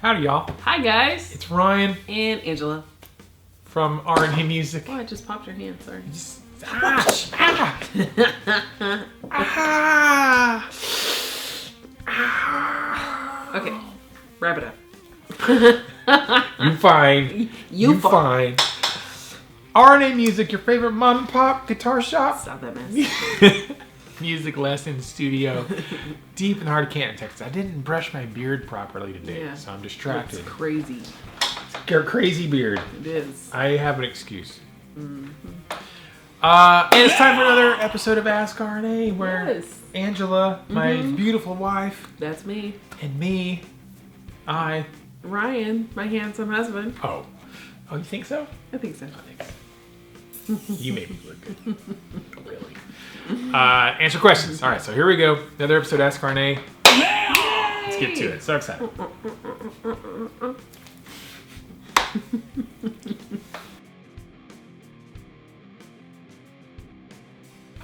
Howdy, y'all. Hi, guys. It's Ryan And Angela. from R&A Music. Oh, I just popped your hand. Sorry. Okay, wrap it up. You fine. You fine. R&A Music, your favorite mom and pop guitar shop. Stop that mess. Music lesson studio. Deep in the heart of Canton, Texas. I didn't brush my beard properly today, so I'm distracted. It's crazy. It's a crazy beard. It is. I have an excuse. And it's time for another episode of Ask R&A, where Angela, my beautiful wife, That's me. and me, Ryan, my handsome husband. Oh, you think so? I think so. You made me look good. Really. Answer questions. All right, so here we go. Another episode of Ask R&A. Let's get to it. So excited.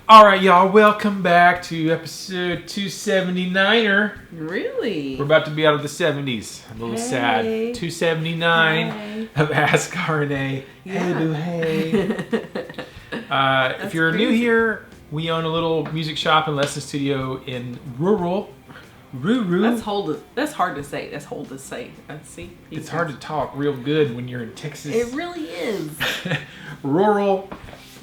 All right, y'all. Welcome back to episode 279er. Really? We're about to be out of the 70s. I'm a little sad. 279 of Ask R&A. Hey, boo, hey. If you're new here, we own a little music shop and lesson studio in rural. That's hard to say. That's hold to say. See? It's hard to talk real good when you're in Texas. It really is. Rural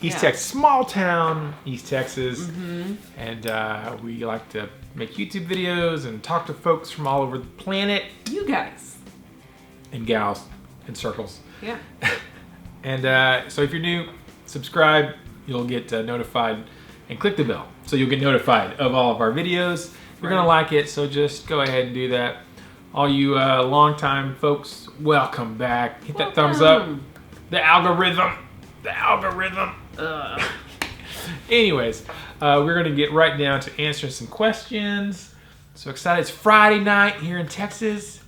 East Texas, small town East Texas, and we like to make YouTube videos and talk to folks from all over the planet. You guys. And gals in circles. Yeah. And so if you're new, subscribe. You'll get notified, and click the bell so you'll get notified of all of our videos. You're gonna like it, so just go ahead and do that. All you longtime folks, welcome back. Hit that thumbs up. The algorithm. Anyways, we're gonna get right down to answering some questions. So excited! It's Friday night here in Texas.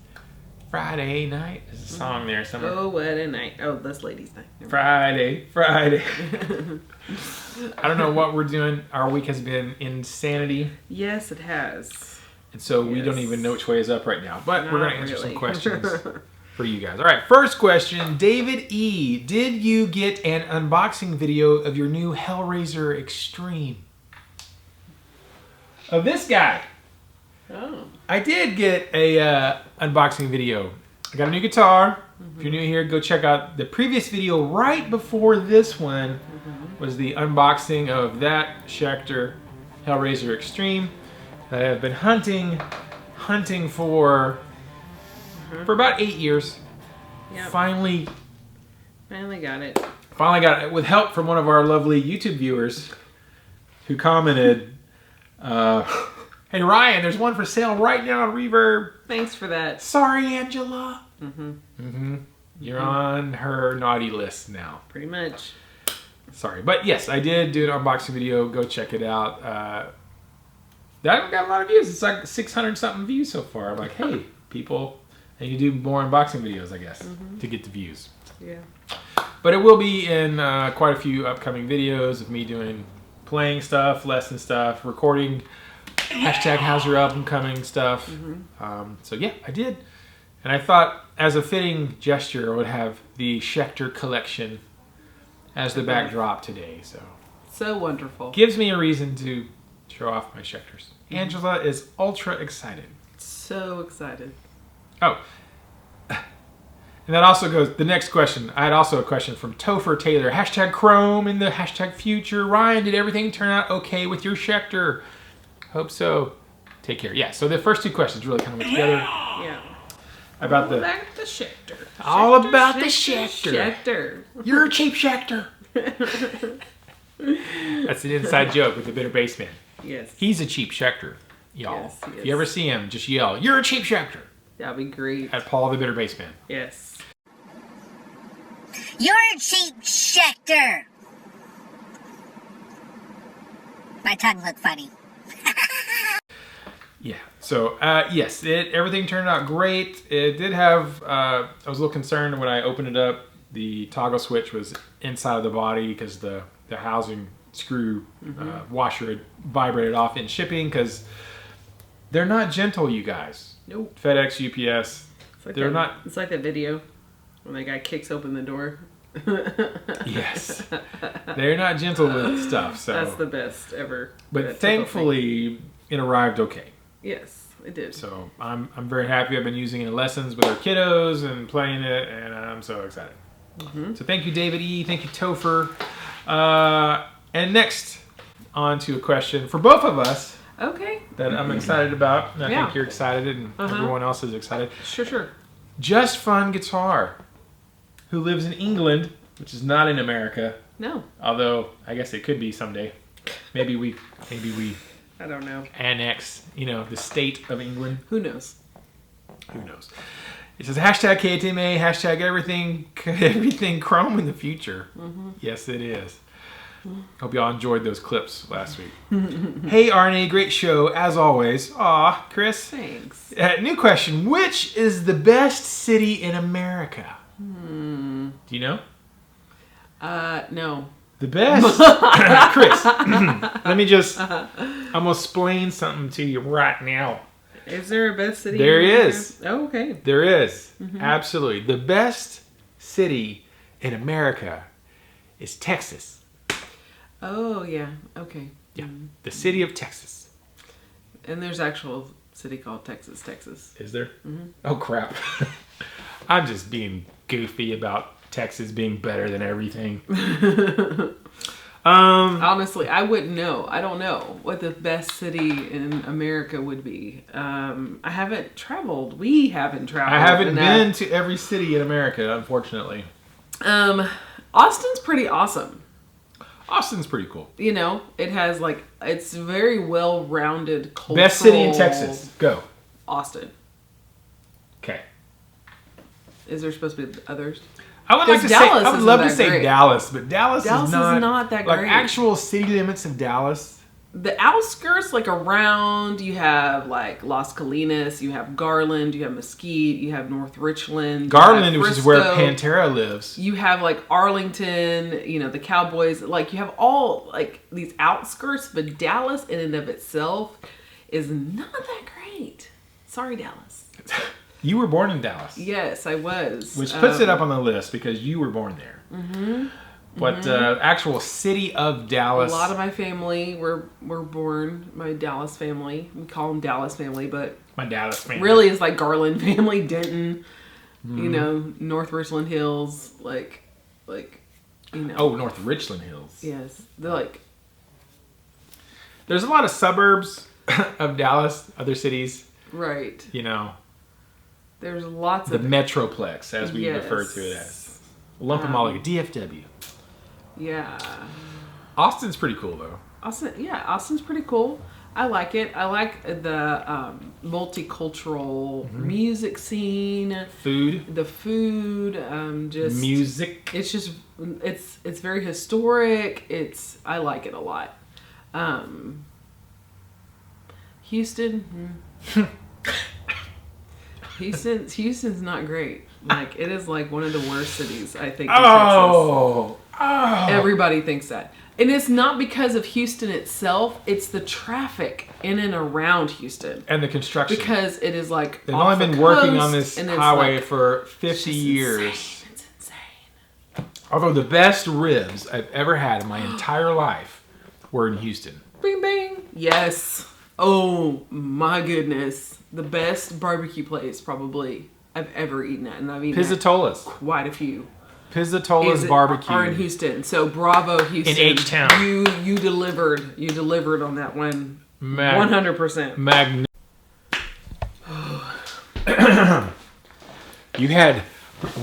Friday night. There's a song there somewhere. Oh, what a night! Oh, that's ladies' night. Friday. I don't know what we're doing. Our week has been insanity. Yes, it has. And so we don't even know which way is up right now. But we're going to answer some questions for you guys. All right, first question. David E. Did you get an unboxing video of your new Hellraiser Extreme? Of this guy. Oh. I did get a unboxing video. I got a new guitar. If you're new here, go check out the previous video right before this one. Was the unboxing of that Schecter Hellraiser Extreme that I have been hunting for about 8 years. Yep. Finally got it. Finally got it with help from one of our lovely YouTube viewers who commented, "Hey Ryan, there's one for sale right now on Reverb." Thanks for that. Sorry, Angela. You're on her naughty list now. Pretty much. Sorry, but yes, I did do an unboxing video. Go check it out. That got a lot of views. It's like 600 something views so far. I'm like, hey, people, and you do more unboxing videos, I guess, to get the views. Yeah. But it will be in quite a few upcoming videos of me playing stuff, lesson stuff, recording, hashtag how's your album coming stuff. So yeah, I did. And I thought as a fitting gesture, I would have the Schecter collection as the backdrop today. So wonderful. Gives me a reason to show off my Schecters. Angela is ultra excited. So excited. Oh. And that also goes, the next question. I had also a question from Topher Taylor. Hashtag Chrome in the hashtag future. Ryan, did everything turn out okay with your Schecter? Hope so. Take care. Yeah, so the first two questions really kind of went together. Yeah. About the Schecter. All about the Schecter. Schecter. You're a cheap Schecter. That's an inside joke with the bitter bass man. Yes. He's a cheap Schecter, y'all. Yes, he is. If you ever see him, just yell, "You're a cheap Schecter." That'd be great. At Paul the bitter bass man. Yes. You're a cheap Schecter. My tongue looked funny. Yeah. So yes, everything turned out great. It did have. I was a little concerned when I opened it up. The toggle switch was inside of the body because the housing screw washer had vibrated off in shipping because they're not gentle, you guys. Nope. FedEx, UPS. They're not. It's like that video when that guy kicks open the door. Yes, they're not gentle with stuff. So that's the best ever. But thankfully, it arrived okay. Yes, it did. So I'm very happy. I've been using it in lessons with our kiddos and playing it, and I'm so excited. So thank you, David E. Thank you, Topher. And next, on to a question for both of us. Okay. That I'm excited about, and I think you're excited, and everyone else is excited. Sure. Just Fun Guitar, who lives in England, which is not in America. No. Although I guess it could be someday. Maybe we I don't know. Annex, the state of England. Who knows? It says hashtag KTMA, hashtag everything Chrome in the future. Yes, it is. Hope y'all enjoyed those clips last week. Hey, Arnie, great show, as always. Aw, Chris. Thanks. New question. Which is the best city in America? Do you know? No. The best? Chris, let me just, I'm going to explain something to you right now. Is there a best city? There is. Oh, okay. There is. Absolutely. The best city in America is Texas. Oh, yeah. Okay. Yeah. The city of Texas. And there's actual city called Texas. Is there? Oh, crap. I'm just being goofy about Texas being better than everything. Honestly, I wouldn't know. I don't know what the best city in America would be. I haven't traveled. We haven't traveled. I haven't been to every city in America, unfortunately. Austin's pretty awesome. Austin's pretty cool. It has it's very well-rounded cultural. Best city in Texas. Go. Austin. Okay. Is there supposed to be others? I would love to say Dallas, but Dallas is not that great. Like actual city limits of Dallas. The outskirts, around, you have Las Colinas, you have Garland, you have Mesquite, you have North Richland. Garland, which is where Pantera lives. You have Arlington, the Cowboys. You have all these outskirts, but Dallas in and of itself is not that great. Sorry, Dallas. You were born in Dallas. Yes, I was. Which puts it up on the list because you were born there. But actual city of Dallas. A lot of my family were born, my Dallas family. We call them Dallas family, but my Dallas family really is Garland family, Denton, North Richland Hills, Oh, North Richland Hills. Yes, they're There's a lot of suburbs of Dallas, other cities. Right. There's lots of... The it. Metroplex, as we refer to it as. Lump them all like a DFW. Yeah. Austin's pretty cool, though. Austin's pretty cool. I like it. I like the multicultural music scene. Food. The food. Just... Music. It's just... It's very historic. I like it a lot. Houston... Houston's not great. It is one of the worst cities, I think, in Texas. Everybody thinks that. And it's not because of Houston itself, it's the traffic in and around Houston. And the construction. Because it is They've only been working on this highway for 50 years. Insane. It's insane. Although the best ribs I've ever had in my entire life were in Houston. Bing, bing. Yes. Oh, my goodness. The best barbecue place, probably, I've ever eaten at. And I've eaten Pizzatolas. Quite a few. Pizzatolas barbecue. Are in Houston. So, bravo, Houston. In H-Town. You delivered. You delivered on that one. 100%. You had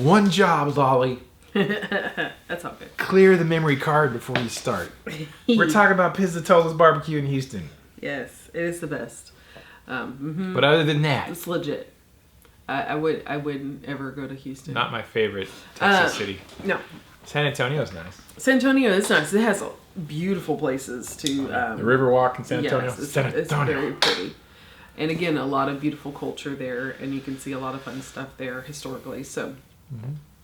one job, Lolly. That's all good. Clear the memory card before you start. We're talking about Pizzatolas barbecue in Houston. Yes, it is the best. But other than that, it's legit. I wouldn't ever go to Houston. Not my favorite Texas city. No. San Antonio's nice. San Antonio is nice. It has beautiful places to. The Riverwalk in San Antonio. Yes, it's very pretty. And again, a lot of beautiful culture there, and you can see a lot of fun stuff there historically. So,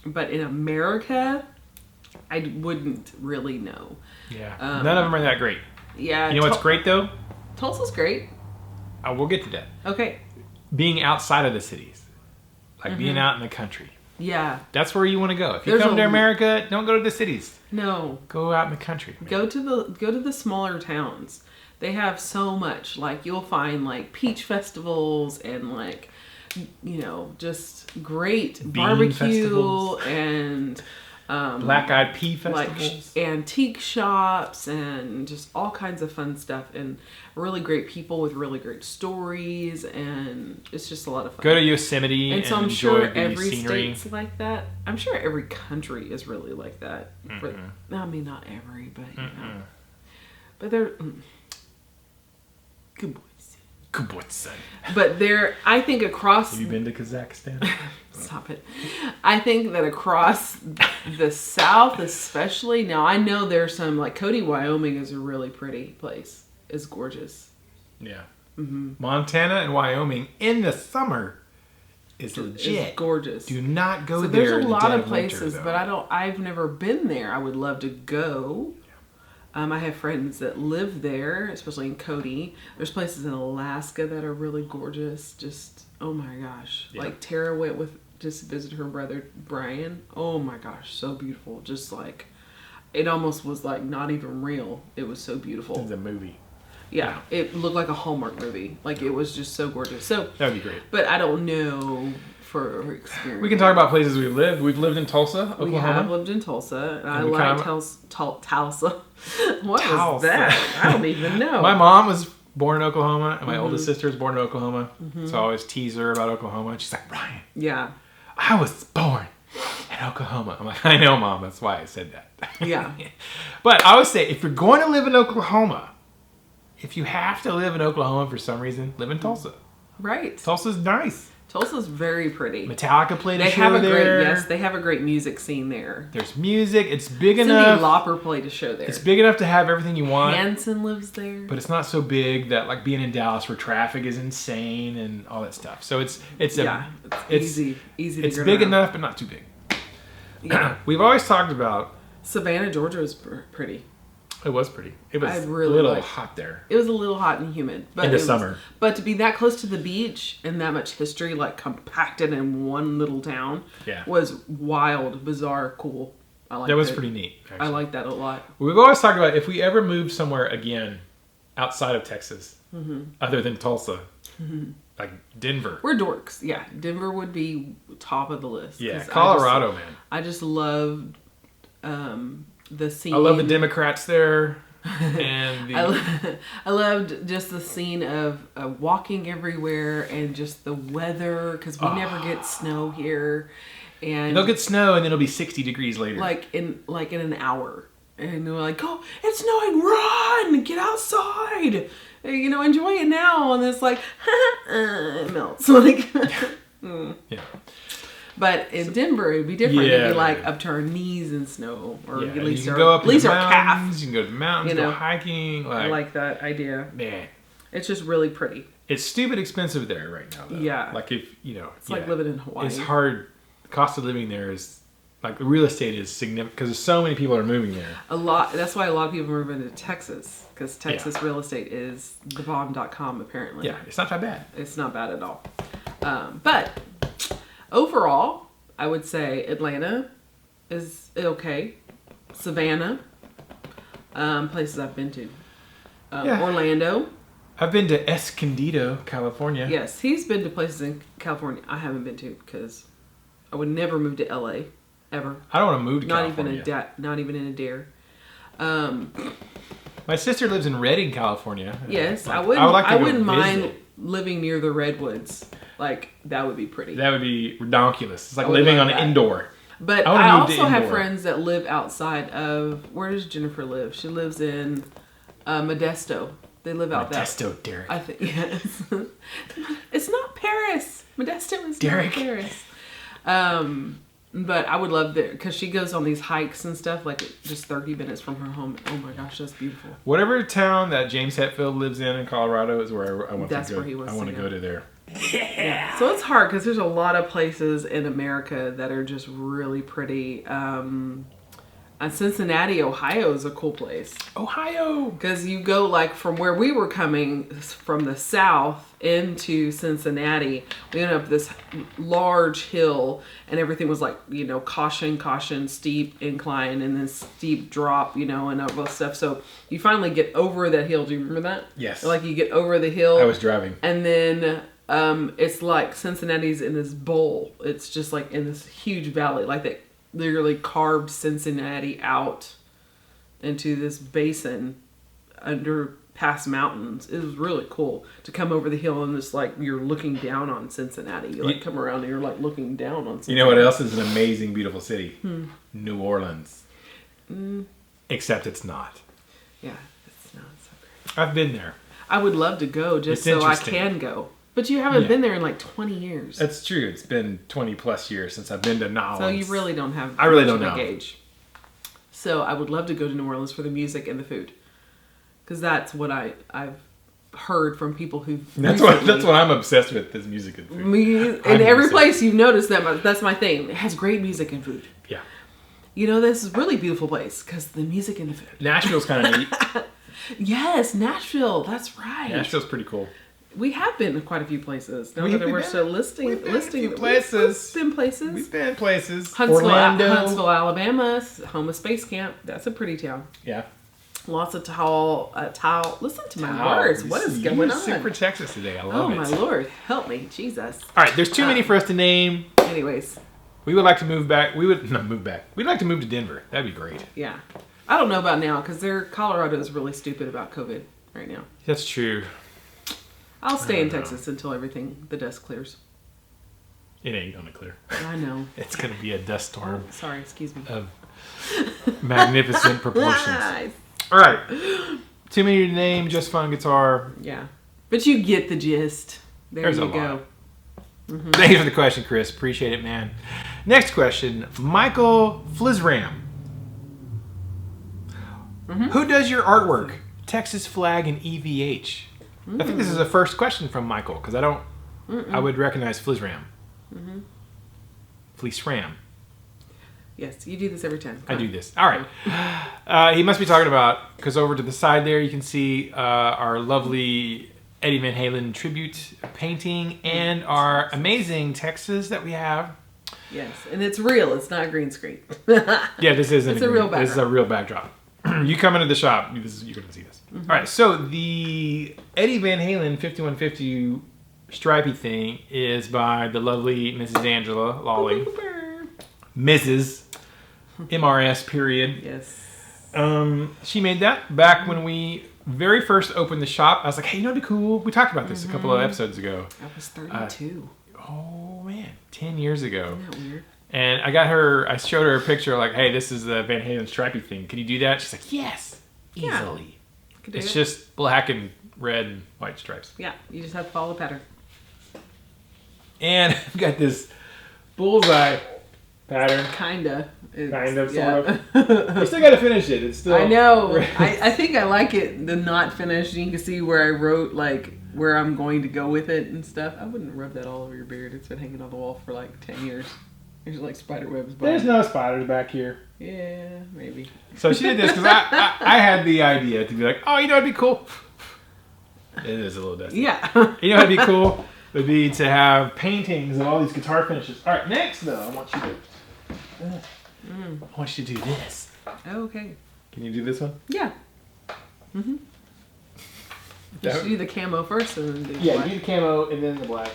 but in America, I wouldn't really know. Yeah, none of them are that great. Yeah. You know what's great though? Tulsa's great. We'll get to that. Okay. Being outside of the cities. like being out in the country. Yeah. That's where you want to go. If you There's come to America, don't go to the cities. No. Go out in the country. Man. Go to the smaller towns. They have so much. Like you'll find like peach festivals and like, you know, just great Bean barbecue festivals. and Black-eyed pea festivals. like antique shops and just all kinds of fun stuff and really great people with really great stories, and it's just a lot of fun. Go to Yosemite and so I'm enjoy sure the every scenery. state's like that. I'm sure every country is really like that. But, I mean, not every, but you know. But they're good boys. Good boy, son. But they're, I think across... Have you been to Kazakhstan? Stop it. I think that across the South especially, now I know there's some, like Cody, Wyoming is a really pretty place. It's gorgeous. Yeah. Montana and Wyoming in the summer is legit. It's gorgeous. Do not go So there. there's a in the lot dead of winter, places, though. but I've never been there. I would love to go. I have friends that live there, especially in Cody. There's places in Alaska that are really gorgeous. Just, oh my gosh. Yeah. Like Tara went with, just to visit her brother, Brian. Oh my gosh, so beautiful. Just like, it almost was like not even real. It was so beautiful. It's a movie. Yeah, it looked like a Hallmark movie. Like it was just so gorgeous. So That would be great. but I don't know for experience. We can talk about places we've lived. We've lived in Tulsa, Oklahoma. We have lived in Tulsa, and I we like kinda- Tulsa. What Tulsa. was that? I don't even know. My mom was born in Oklahoma, and my Mm-hmm. oldest sister was born in Oklahoma. So I always tease her about Oklahoma. And she's like, Ryan, Yeah, I was born in Oklahoma. I'm like, I know, Mom. That's why I said that. yeah, But I would say, if you're going to live in Oklahoma, if you have to live in Oklahoma for some reason, live in Tulsa. right. Tulsa's nice. Tulsa's very pretty. Metallica played a They show have a there. great they have a great music scene there. There's music. It's big Cindy enough. Lauper played a show there. It's big enough to have everything you want. Hanson lives there. But it's not so big that like being in Dallas where traffic is insane and all that stuff. So it's It's easy to It's get big around. enough, but not too big. Yeah. We've always talked about. Savannah, Georgia is pretty. It was pretty. It was I a really little liked- hot there. It was a little hot and humid, but In the it was- summer. But to be that close to the beach and that much history, like compacted in one little town, Yeah. was wild, bizarre, cool. I like That was pretty neat. I Actually. like that a lot. We've always talked about if we ever moved somewhere again outside of Texas, other than Tulsa, like Denver. We're dorks, yeah. Denver would be top of the list. Yeah, 'cause Colorado, man. I just love the scene. I love the Democrats there, and the I loved just the scene of walking everywhere and just the weather because we never get snow here, and they'll get snow and then it'll be 60 degrees later. like in an hour, and we're like, oh, it's snowing, run, get outside, you know, enjoy it now, and it's like it melts like. yeah. But in Denver, it'd be different. Yeah, It'd be like right. up to our knees in snow, or Yeah, at you least can our, go up at least in the our calf. mountains. You can go to the mountains, You know. go hiking. I like that idea. Man, It's just really pretty. it's stupid expensive there right now. Though. Yeah. like if you know, It's like living in Hawaii. It's hard. The cost of living there is like the real estate is significant because there's so many people are moving there. A lot. That's why a lot of people move into Texas because Texas real estate is thebomb.com apparently. Yeah, it's not that bad. It's not bad at all. But overall, I would say Atlanta is okay. Savannah, places I've been to. Yeah. Orlando. I've been to Escondido, California. Yes, he's been to places in California I haven't been to because I would never move to LA ever. I don't want to move to Not California. not even in a dare. My sister lives in Redding, California. Yes, Like, I wouldn't. would like to I go wouldn't mind visit. living near the redwoods. Like that would be pretty. That would be redonkulous. It's like I would living love on an that. indoor. But I wanna I move to also have indoor. friends that live outside of. Where does Jennifer live? She lives in Modesto. They live out there. Modesto, Derek. I think yes. It's not Paris. Modesto is Derek. not Paris. But I would love that because she goes on these hikes and stuff like just 30 minutes from her home. Oh my gosh, that's beautiful. Whatever town that James Hetfield lives in Colorado is where I want That's to go. where he wants I want to to go. go to there. Yeah. So it's hard because there's a lot of places in America that are just really pretty. Cincinnati, Ohio is a cool place. Ohio. Because you go like from where we were coming from the south into Cincinnati, we went up this large hill and everything was like, caution, steep incline and then steep drop, and all this stuff. So you finally get over that hill. Do you remember that? Yes. Like you get over the hill. I was driving. And then it's like Cincinnati's in this bowl. It's just like in this huge valley. Like they literally carved Cincinnati out into this basin under past mountains. It was really cool to come over the hill and just like you're looking down on Cincinnati. You like come around and you're like looking down on Cincinnati. You know what else is an amazing, beautiful city? New Orleans. Except it's not. Yeah, it's not so great. I've been there. I would love to go just so I can go. But you haven't been there in like 20 years. That's true. It's been 20 plus years since I've been to New Orleans. So you really don't have I really don't know. gauge. So I would love to go to New Orleans for the music and the food. Because that's what I've heard from people who've That's what I'm obsessed with, is music and food. In every place you've noticed that's my thing. It has great music and food. Yeah. This is a really beautiful place because the music and the food. Nashville's kind of neat. Yes, Nashville. That's right. Nashville's pretty cool. We have been to quite a few places. Now that we're still listing We've been places. We've been places. Huntsville, Alabama, home of Space Camp. That's a pretty town. Yeah. Lots of tile. Listen to my words. What is going on? Super Texas today. I love it. Oh my Lord, help me, Jesus! All right, there's too many for us to name. Anyways, we would like to move back. We would not move back. We'd like to move to Denver. That'd be great. Yeah, I don't know about now because Colorado is really stupid about COVID right now. That's true. I'll stay in Texas until the dust clears. It ain't gonna clear. I know. It's gonna be a dust storm. Oh, sorry, excuse me. Of magnificent proportions. All right. Too many to name, just fun guitar. Yeah. But you get the gist. There's you go. Mm-hmm. Thanks for the question, Chris. Appreciate it, man. Next question. Michael Flizram. Mm-hmm. Who does your artwork? Texas flag and EVH. I think this is the first question from Michael, because I would recognize Flizram. Fleece-ram. Yes, you do this every time. I do this. All right. He must be talking about, because over to the side there you can see our lovely Eddie Van Halen tribute painting and our amazing Texas that we have. Yes, and it's real. It's not green screen. Yeah, this isn't. It's a real backdrop. This is a real backdrop. You come into the shop, you're going to see this. All right, so the Eddie Van Halen 5150 stripey thing is by the lovely Mrs. Angela Lawley. Mrs. MRS period. Yes. She made that back when we very first opened the shop. I was like, hey, it'd be cool. We talked about this a couple of episodes ago. I was 32. Oh, man. 10 years ago. Isn't that weird? And I showed her a picture like, hey, this is the Van Halen stripey thing. Can you do that? She's like, yes. Easily. Yeah, it's just black and red and white stripes. Yeah, you just have to follow the pattern. And I've got this bullseye pattern. Kinda, sort of. I still got to finish it. It's still. I know. I think I like it. The not finished. You can see where I wrote like where I'm going to go with it and stuff. I wouldn't rub that all over your beard. It's been hanging on the wall for like 10 years. There's like spider webs. There's no spiders back here. Yeah, maybe. So she did this because I had the idea to be like, oh, you know, it'd be cool. It is a little dusty. Yeah. You know, it'd be cool. Would be to have paintings of all these guitar finishes. All right, next though, I want you to do this. Okay. Can you do this one? Yeah. Mm-hmm. You should do the camo first and then do the black. do the camo and then the black.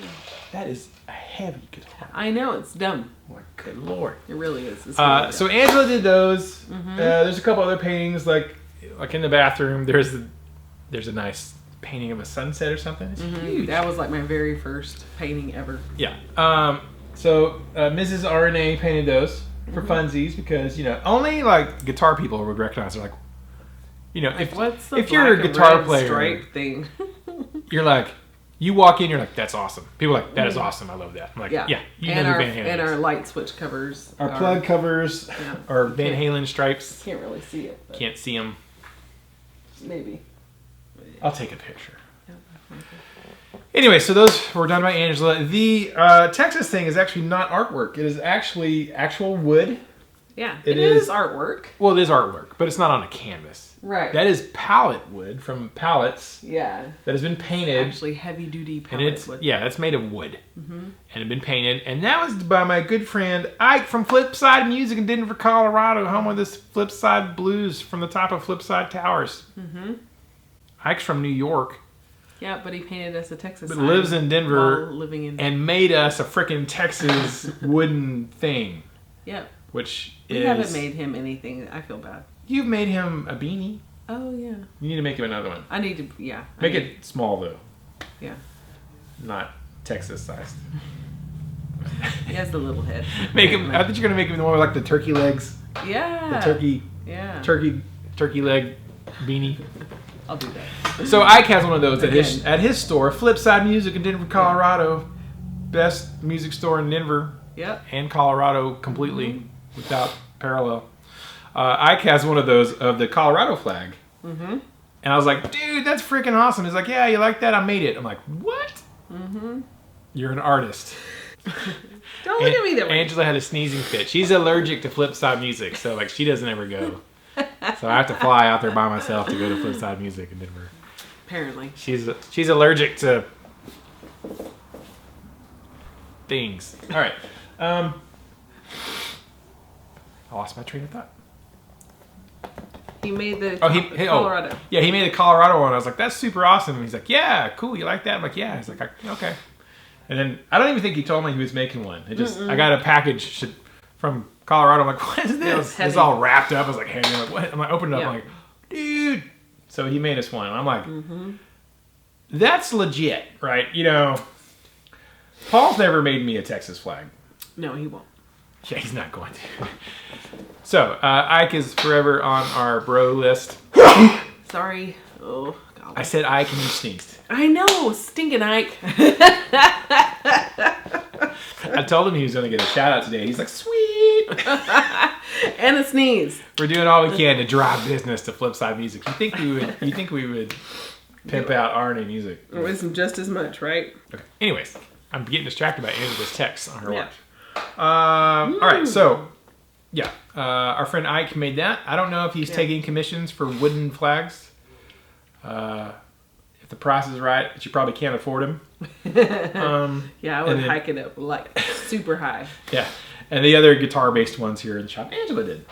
Yeah. That is a heavy guitar. I know, it's dumb. Oh my good lord. It really is. It's really so Angela did those. There's a couple other paintings like in the bathroom. There's a nice painting of a sunset or something. It's huge. That was like my very first painting ever. Yeah. So Mrs. RNA painted those for funsies because only like guitar people would recognize. They're like, if you're a guitar player, stripe thing, you're like. You walk in, you're like, that's awesome. People are like, that is awesome. I love that. I'm like, yeah you know who Van Halen is. And our light switch covers. Our plug covers are Van Halen stripes. Can't really see it. Can't see them. Maybe. I'll take a picture. Anyway, so those were done by Angela. The Texas thing is actually not artwork. It is actually actual wood Yeah, it is artwork. Well, it is artwork, but it's not on a canvas. Right. That is pallet wood from pallets. Yeah. That has been painted. Actually, heavy duty pallet and it's wood. Yeah, it's made of wood. And it's been painted. And that was by my good friend Ike from Flipside Music in Denver, Colorado, home of this Flipside Blues from the top of Flipside Towers. Ike's from New York. Yeah, but he painted us a Texas But sign lives in Denver while living in and made us a freaking Texas wooden thing. Yep. Which We haven't made him anything. I feel bad. You've made him a beanie. Oh, yeah. You need to make him another one. I need to, yeah. Make it small, though. Yeah. Not Texas-sized. He has the little head. Make him. I think you're gonna make him the one with like the turkey legs. Yeah. The turkey. Yeah. Turkey leg beanie. I'll do that. So Ike has one of those at his store, Flipside Music in Denver, Colorado. Best music store in Denver. Yep. And Colorado completely without parallel. Ike has one of those of the Colorado flag. And I was like, dude, that's freaking awesome. He's like, yeah, you like that? I made it. I'm like, what? You're an artist. Don't look at me that way. Angela had a sneezing fit. She's allergic to Flipside Music, so like she doesn't ever go. So I have to fly out there by myself to go to Flipside Music in Denver. Apparently. She's allergic to things. All right. I lost my train of thought. He made the Colorado. Yeah, he made the Colorado one. I was like, that's super awesome. And he's like, yeah, cool. You like that? I'm like, yeah. He's like, okay. And then I don't even think he told me he was making one. It just I got a package from Colorado. I'm like, what is this? It's all wrapped up. I was like, hey, I'm like, what? I'm like, opened it up. I'm like, dude. So he made us one. And I'm like, that's legit, right? You know, Paul's never made me a Texas flag. No, he won't. Yeah, he's not going to. So, Ike is forever on our bro list. Sorry. Oh, God. I said Ike and you sneezed. I know. Stinking Ike. I told him he was going to get a shout out today. He's like, sweet. And a sneeze. We're doing all we can to drive business to Flipside Music. You think we would pimp out R&A music? With just as much, right? Okay. Anyways, I'm getting distracted by Angela's text on her watch. All right, so yeah, our friend Ike made that. I don't know if he's taking commissions for wooden flags. If the price is right, but you probably can't afford them. Yeah, I would hike it up like super high. Yeah, and the other guitar-based ones here in the shop, Angela did.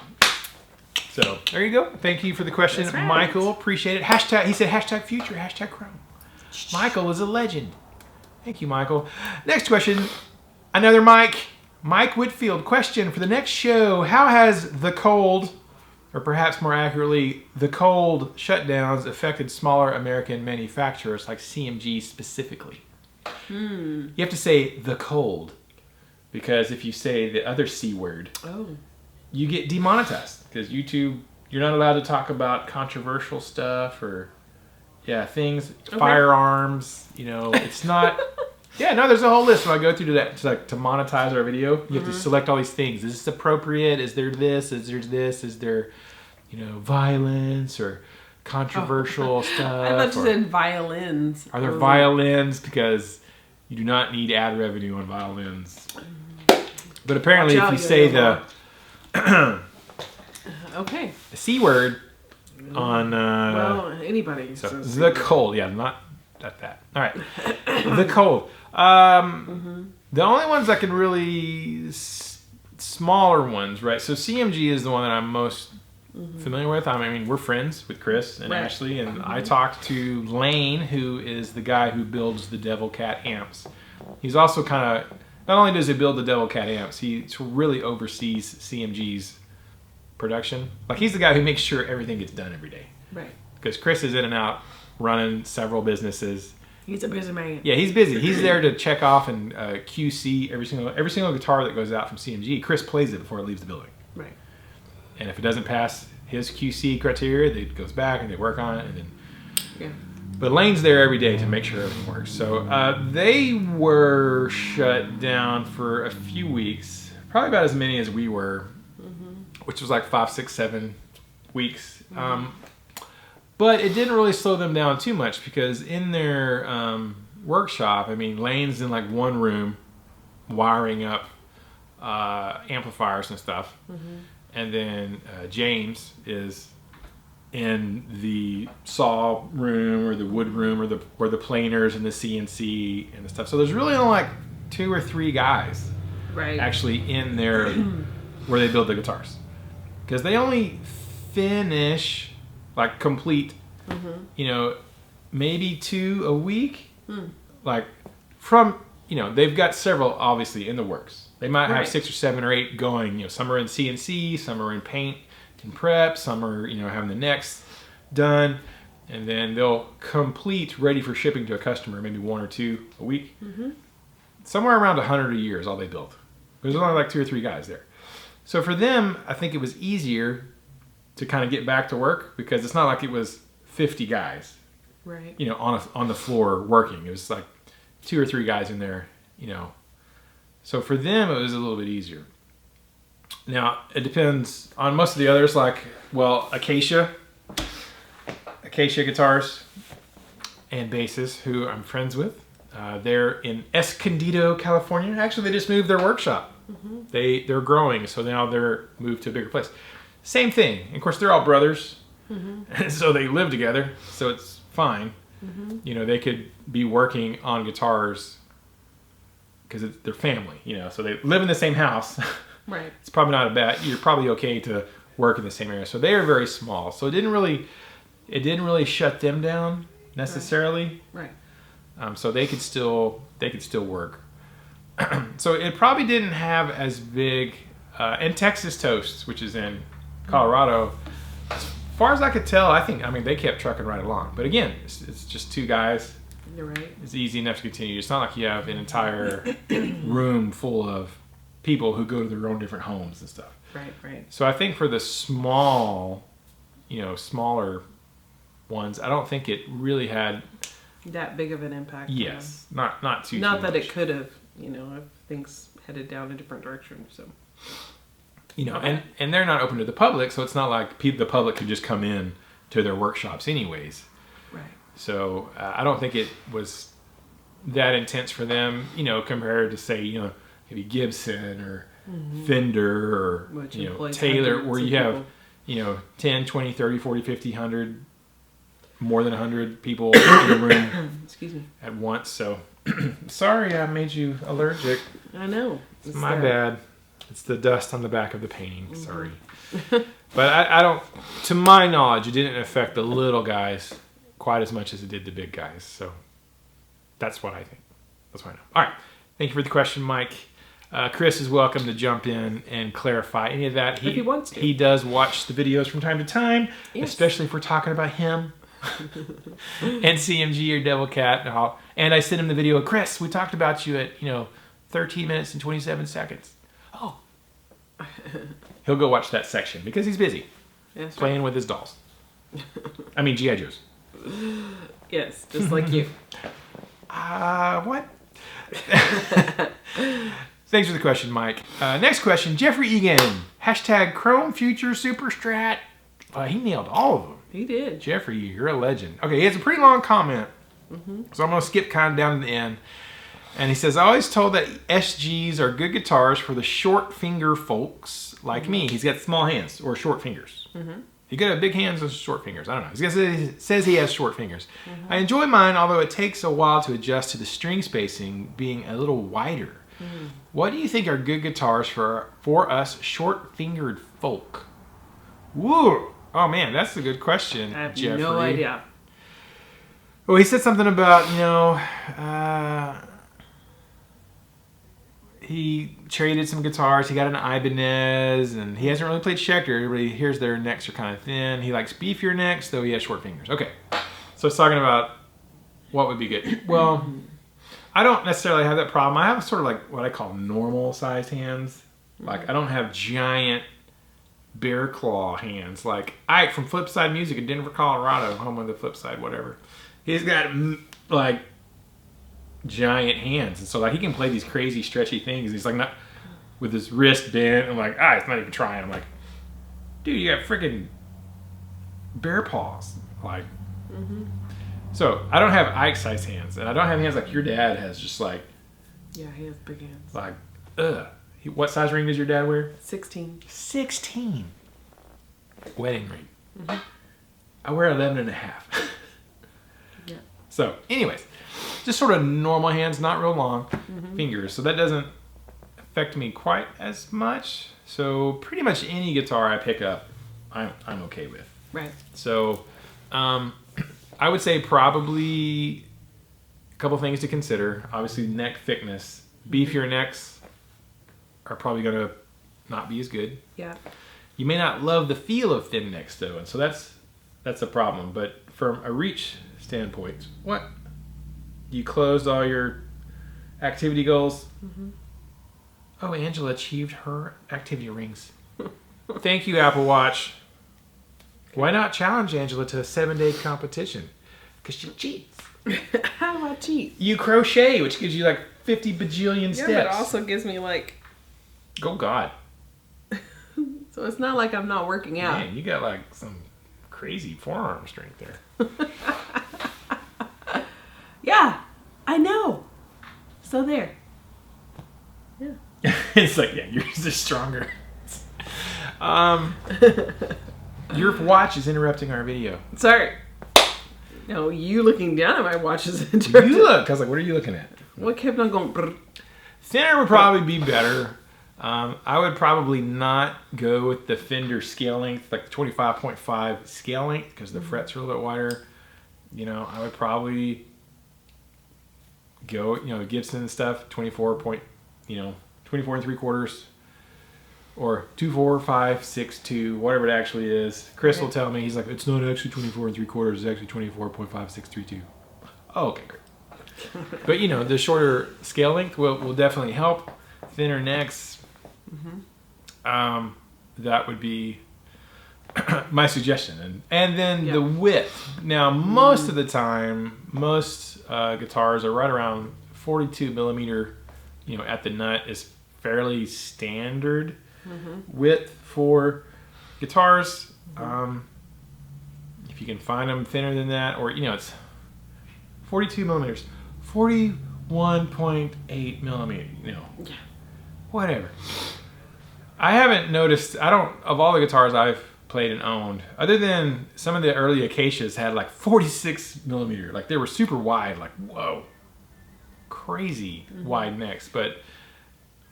So there you go. Thank you for the question, That's right. Michael. Appreciate it. Hashtag. He said hashtag future. Hashtag Chrome. Michael is a legend. Thank you, Michael. Next question. Another Mike. Mike Whitfield, question for the next show. How has the cold, or perhaps more accurately, the cold shutdowns affected smaller American manufacturers like CMG specifically? You have to say the cold, because if you say the other C word, you get demonetized, because YouTube, you're not allowed to talk about controversial stuff or things, firearms, you know, it's not... Yeah, no, there's a whole list. When I go through to that, to monetize our video, you have to select all these things. Is this appropriate? Is there this? Is there this? Is there, violence or controversial stuff? I thought you said violins. Are there violins? Because you do not need ad revenue on violins. But apparently, if you say the C word on... well, anybody. So the cold. Yeah, not that. All right. The cold. The only ones that can really smaller ones, right? So CMG is the one that I'm most familiar with. I mean, we're friends with Chris and Ashley, and I talked to Lane, who is the guy who builds the Devil Cat amps. He's also kind of, not only does he build the Devil Cat amps, he really oversees CMG's production. Like, he's the guy who makes sure everything gets done every day. Right. Because Chris is in and out running several businesses. He's a busy man. Yeah, he's busy. He's there to check off and QC every single guitar that goes out from CMG. Chris plays it before it leaves the building. Right. And if it doesn't pass his QC criteria, it goes back and they work on it. And then, but Lane's there every day to make sure everything works. So they were shut down for a few weeks, probably about as many as we were, which was like 5, 6, 7 weeks. But it didn't really slow them down too much, because in their workshop, I mean, Lane's in like one room wiring up amplifiers and stuff. and then James is in the saw room or the wood room or where the planers and the CNC and the stuff. So there's really only like 2 or 3 guys actually in there where they build the guitars, because they only finish like complete, maybe 2 a week. Like from, they've got several obviously in the works. They might have 6 or 7 or 8 going. Some are in CNC, some are in paint and prep, some are having the necks done, and then they'll complete ready for shipping to a customer, maybe 1 or 2 a week. Somewhere around 100 a year is all they build. There's only like 2 or 3 guys there. So for them, I think it was easier to kind of get back to work, because it's not like it was 50 guys, on the floor working. It was like 2 or 3 guys in there, So for them, it was a little bit easier. Now, it depends on most of the others, like, Acacia Guitars and Basses, who I'm friends with. They're in Escondido, California. Actually, they just moved their workshop. They're growing, so now they're moved to a bigger place. Same thing. Of course, they're all brothers, so they live together, so it's fine. They could be working on guitars because they're family, so they live in the same house. Right. It's probably not a bad. You're probably okay to work in the same area. So they are very small. So it didn't really shut them down necessarily. Right. So they could still work. So it probably didn't have as big. And Texas Toast, which is in Colorado, as far as I could tell, they kept trucking right along. But again, it's just 2 guys. You're right. It's easy enough to continue. It's not like you have an entire room full of people who go to their own different homes and stuff. Right. So I think for the smaller ones, I don't think it really had that big of an impact. Yes, not too. Not too that much. it could have, if things headed down a different direction. So. And they're not open to the public, so it's not like the public could just come in to their workshops anyways. Right. So I don't think it was that intense for them, compared to say, maybe Gibson or Fender or Taylor, where you have 10, 20, 30, 40, 50, 100, more than 100 people in a room Excuse me. at once. So sorry I made you allergic. I know. It's my bad. It's the dust on the back of the painting. Sorry. But I don't, to my knowledge, it didn't affect the little guys quite as much as it did the big guys. So that's what I think. That's what I know. All right. Thank you for the question, Mike. Chris is welcome to jump in and clarify any of that. If he wants to. He does watch the videos from time to time, especially if we're talking about him and CMG or Devil Cat. And I sent him the video. Chris, we talked about you at 13 minutes and 27 seconds. Oh. He'll go watch that section because he's busy playing with his dolls. I mean, G.I. Joes. Yes, just like you. What? Thanks for the question, Mike. Next question, Jeffrey Egan. # Chrome Future Super Strat. He nailed all of them. He did. Jeffrey, you're a legend. Okay, he has a pretty long comment. So I'm going to skip kind of down to the end. And he says, I always told that SGs are good guitars for the short finger folks like me. He's got small hands or short fingers. He could have big hands or short fingers. I don't know. He says he has short fingers. I enjoy mine, although it takes a while to adjust to the string spacing being a little wider. What do you think are good guitars for us short-fingered folk? Woo! Oh man, that's a good question, I have Jeffrey. no idea. Well, he said something about, he traded some guitars. He got an Ibanez, and he hasn't really played Schecter. Everybody hears their necks are kind of thin. He likes beefier necks, though he has short fingers. Okay, so it's talking about what would be good. Well, I don't necessarily have that problem. I have sort of like what I call normal sized hands. Like I don't have giant bear claw hands. Like Ike from Flipside Music in Denver, Colorado, home of the Flipside, whatever. He's got like giant hands, and so like he can play these crazy stretchy things. He's like not with his wrist bent. I'm like, it's not even trying. I'm like, dude, you got freaking bear paws. Like, so I don't have Ike sized hands, and I don't have hands like your dad has. Just like, yeah, he has big hands. Like, What size ring does your dad wear? 16. 16. Wedding ring. Mm-hmm. I wear 11 and a half. Yeah. So, anyways, just sort of normal hands, not real long fingers. So that doesn't affect me quite as much. So pretty much any guitar I pick up, I'm okay with. Right. So I would say probably a couple things to consider. Obviously, neck thickness. Beefier necks are probably going to not be as good. Yeah. You may not love the feel of thin necks, though, and so that's a problem. But from a reach standpoint, what? You closed all your activity goals? Mm-hmm. Oh, Angela achieved her activity rings. Thank you, Apple Watch. Why not challenge Angela to a 7-day competition? Because she cheats. How do I cheat? You crochet, which gives you like 50 bajillion steps. Yeah, but it also gives me like... Oh, God. So it's not like I'm not working out. Man, you got like some crazy forearm strength there. Yeah, I know. So there. Yeah. It's like, yeah, yours is stronger. Your watch is interrupting our video. Sorry. No, you looking down at my watch is interrupting. You look. I was like, what are you looking at? What kept on going? Brr. Thinner would probably be better. I would probably not go with the Fender scale length, like the 25.5 scale length, because the frets are a little bit wider. You know, I would probably go, Gibson and stuff, 24 and 3/4, or 2/4, 5, 6, 2, whatever it actually is. Chris will tell me, he's like, it's not actually 24 and 3/4, it's actually 24.5632. Oh, okay, great. But the shorter scale length will definitely help. Thinner necks, that would be my suggestion. And then the width. Now, most of the time, most guitars are right around 42 millimeter. At the nut is fairly standard width for guitars. If you can find them thinner than that, or it's 42 millimeters, 41.8 millimeter. Whatever. I haven't noticed. Of all the guitars I've played and owned, other than some of the early Acacias had like 46 millimeter, like they were super wide, like whoa, crazy wide necks. But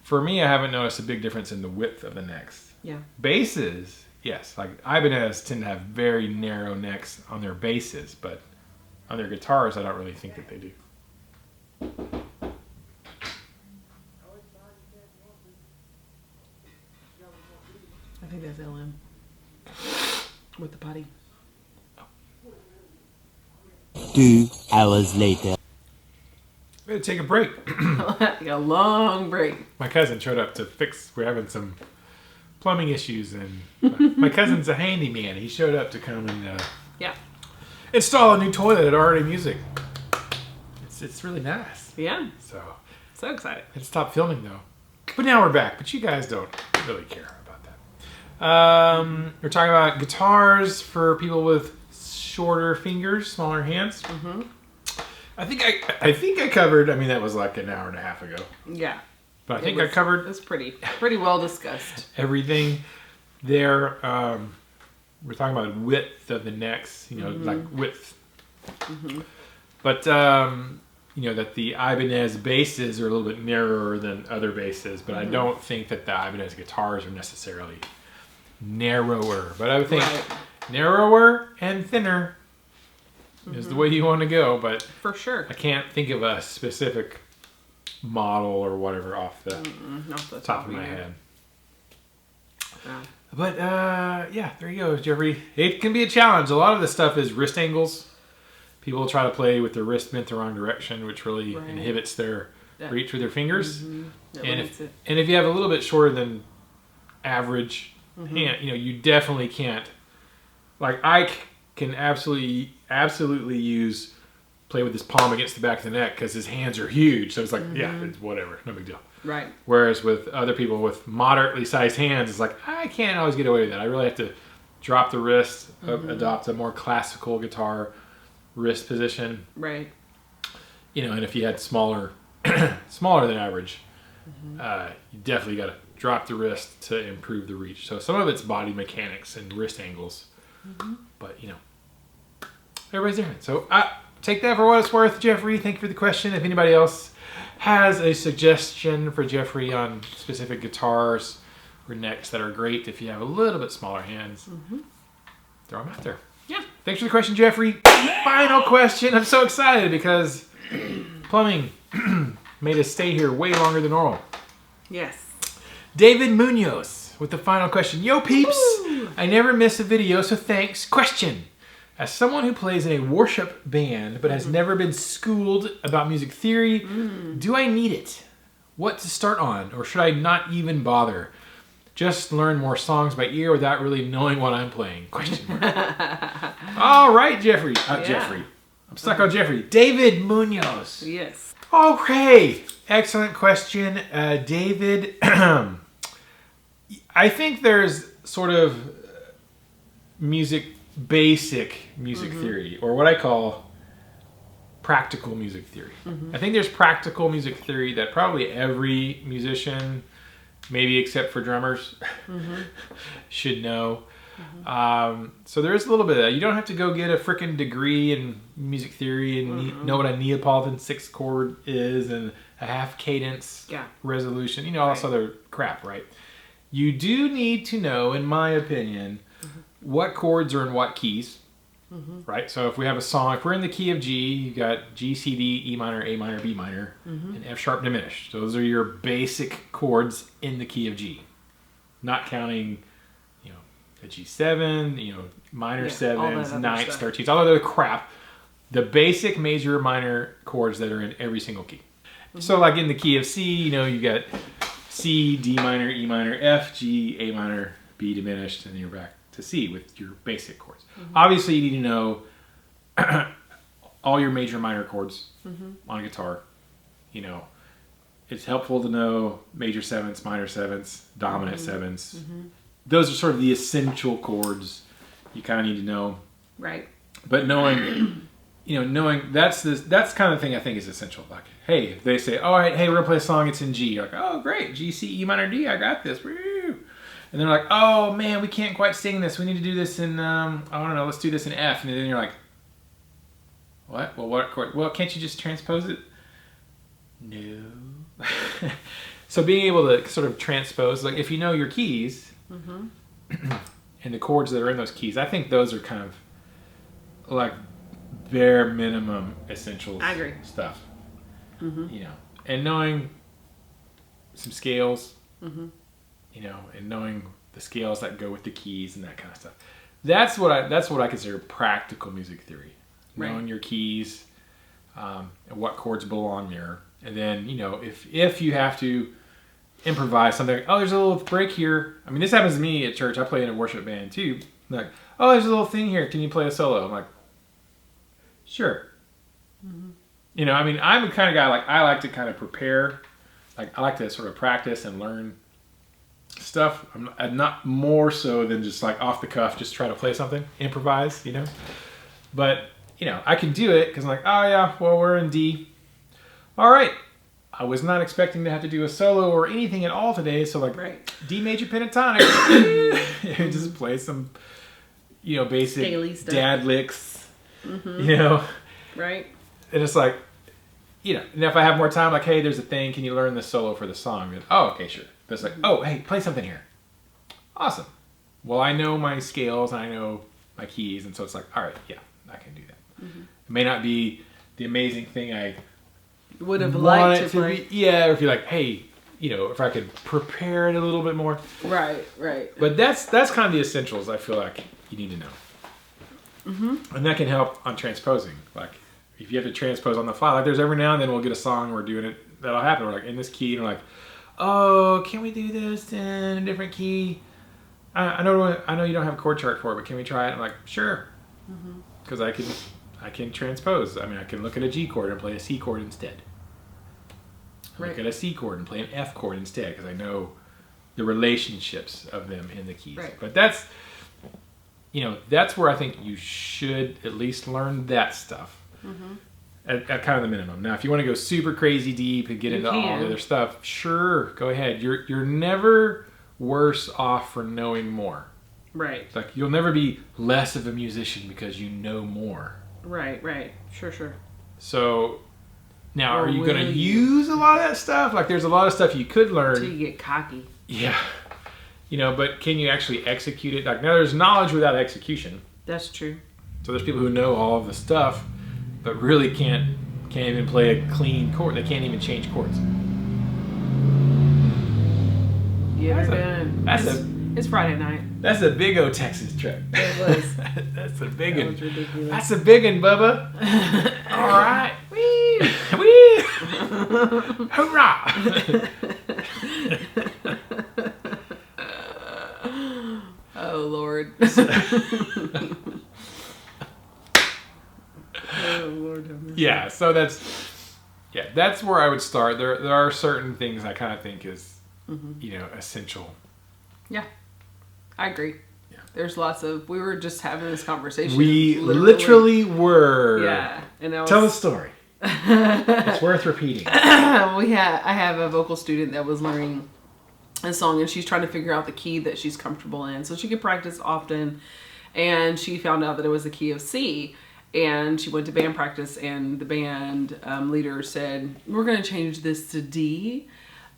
for me, I haven't noticed a big difference in the width of the necks. Yeah. Basses, yes. Like Ibanez tend to have very narrow necks on their basses, but on their guitars, I don't really think that they do. I think that's LM. With the potty. 2 hours later. We had to take a break. A long break. My cousin showed up to fix. We're having some plumbing issues, and my cousin's a handyman. He showed up to come and install a new toilet at RD Music. It's really nice. Yeah. So excited. I had to stop filming though. But now we're back. But you guys don't really care about that. We're talking about guitars for people with shorter fingers, smaller hands. Mm-hmm. I think I covered. I mean, that was like an hour and a half ago. Yeah. But I think I covered. It was pretty well discussed. Everything there. We're talking about width of the necks. Like width. Mm-hmm. But that the Ibanez basses are a little bit narrower than other basses. But I don't think that the Ibanez guitars are necessarily narrower. But I would think narrower and thinner is the way you want to go, but for sure, I can't think of a specific model or whatever off the top of my head. Yeah. But there you go, Jeffrey. It can be a challenge. A lot of the stuff is wrist angles. People try to play with their wrist bent the wrong direction, which really inhibits their reach with their fingers. Mm-hmm. And if you have a little bit shorter than average hand, you definitely can't. Like I can absolutely play with his palm against the back of the neck because his hands are huge. So it's like, it's whatever, no big deal. Right. Whereas with other people with moderately sized hands, it's like, I can't always get away with that. I really have to drop the wrist, adopt a more classical guitar wrist position. Right. And if you had smaller than average, you definitely got to drop the wrist to improve the reach. So some of it's body mechanics and wrist angles. But, you know, everybody's different. So take that for what it's worth, Jeffrey. Thank you for the question. If anybody else has a suggestion for Jeffrey on specific guitars or necks that are great if you have a little bit smaller hands, throw them out there. Yeah. Thanks for the question, Jeffrey. Final question. I'm so excited because plumbing made us stay here way longer than normal. Yes. David Munoz with the final question. Yo, peeps. Woo! I never miss a video, so thanks. Question. As someone who plays in a worship band but has never been schooled about music theory, do I need it? What to start on? Or should I not even bother? Just learn more songs by ear without really knowing what I'm playing? Question mark. All right, Jeffrey. Jeffrey. I'm stuck on Jeffrey. David Munoz. Yes. Okay. Excellent question. David, I think there's sort of basic music theory, or what I call practical music theory. I think there's practical music theory that probably every musician, maybe except for drummers, should know. So there is a little bit of that. You don't have to go get a freaking degree in music theory and know what a Neapolitan sixth chord is and a half cadence resolution, you know, all this other crap, right? You do need to know, in my opinion, what chords are in what keys, right? So if we have a song, if we're in the key of G, you got G, C, D, E minor, A minor, B minor, and F sharp diminished. Those are your basic chords in the key of G. Not counting, you know, a G7, you know, minor sevens, ninths, 13s, all that other crap. The basic major minor chords that are in every single key. So like in the key of C, you know, you got C, D minor, E minor, F, G, A minor, B diminished, and then you're back to C with your basic chords. Obviously, you need to know all your major minor chords on a guitar. You know, it's helpful to know major sevenths, minor sevenths, dominant sevenths. Those are sort of the essential chords you kind of need to know. Right. But knowing, you know, knowing that's kind of the thing I think is essential. Like, hey, if they say, all right, hey, we're gonna play a song, it's in G. You're like, oh, great, G, C, E minor, D, I got this. Woo! And they're like, oh man, we can't quite sing this. We need to do this in, I don't know, let's do this in F. And then you're like, what? Well, what chord? Well, can't you just transpose it? No. So being able to sort of transpose, like if you know your keys and the chords that are in those keys, I think those are kind of like bare minimum essentials. I agree. Stuff. You know, and knowing some scales. You know, and knowing the scales that go with the keys and that kind of stuff. That's what I consider practical music theory. Right. Knowing your keys, and what chords belong there, and then you know if you have to improvise something. Oh, there's a little break here. I mean, this happens to me at church. I play in a worship band too. Like, oh, there's a little thing here. Can you play a solo? I'm like, sure. You know, I mean, I'm the kind of guy like I like to kind of prepare. Like I like to sort of practice and learn stuff. I'm not more so than just like off the cuff, just try to play something, improvise, you know. But you know, I can do it because I'm like, oh yeah, well we're in D. All right, I was not expecting to have to do a solo or anything at all today, so like D major pentatonic, just play some, you know, basic dad licks, you know, right. And it's like, you know, and if I have more time, like, hey, there's a thing, can you learn the solo for the song? And, oh, okay, sure. But it's like, oh, hey, play something here. Awesome. Well, I know my scales and I know my keys, and so it's like, all right, yeah, I can do that. It may not be the amazing thing I would have liked to play. Yeah, or if you're like, hey, you know, if I could prepare it a little bit more. Right. But that's kind of the essentials I feel like you need to know. And that can help on transposing. Like, if you have to transpose on the fly, like there's every now and then we'll get a song, we're doing it, that'll happen. We're like in this key, and we're like, oh, can we do this in a different key? I know you don't have a chord chart for it, but can we try it? I'm like, sure, because I can transpose. I mean, I can look at a G chord and play a C chord instead. Look at a C chord and play an F chord instead, because I know the relationships of them in the keys. Right. But that's, you know, that's where I think you should at least learn that stuff. at kind of the minimum. Now, if you want to go super crazy deep and get into all the other stuff, sure, go ahead. You're never worse off for knowing more. Right. It's like you'll never be less of a musician because you know more. Right. Sure. So now, are you going to use a lot of that stuff? Like, there's a lot of stuff you could learn. Until you get cocky. Yeah. But can you actually execute it? Like, now there's knowledge without execution. That's true. So there's people who know all of the stuff, but really can't even play a clean chord. They can't even change chords. It's Friday night. That's a big old Texas truck. It was. That's a big one. That was ridiculous. That's a big one, Bubba. All right. Whee! Whee! Hoorah! Oh, Lord. Oh, Lord. Yeah, so that's where I would start. There are certain things I kind of think is, essential. Yeah, I agree. Yeah. There's lots of, we were just having this conversation. We literally were. Yeah. And Tell the story. It's worth repeating. I have a vocal student that was learning a song, and she's trying to figure out the key that she's comfortable in so she could practice often. And she found out that it was the key of C. And she went to band practice, and the band leader said, "We're going to change this to D."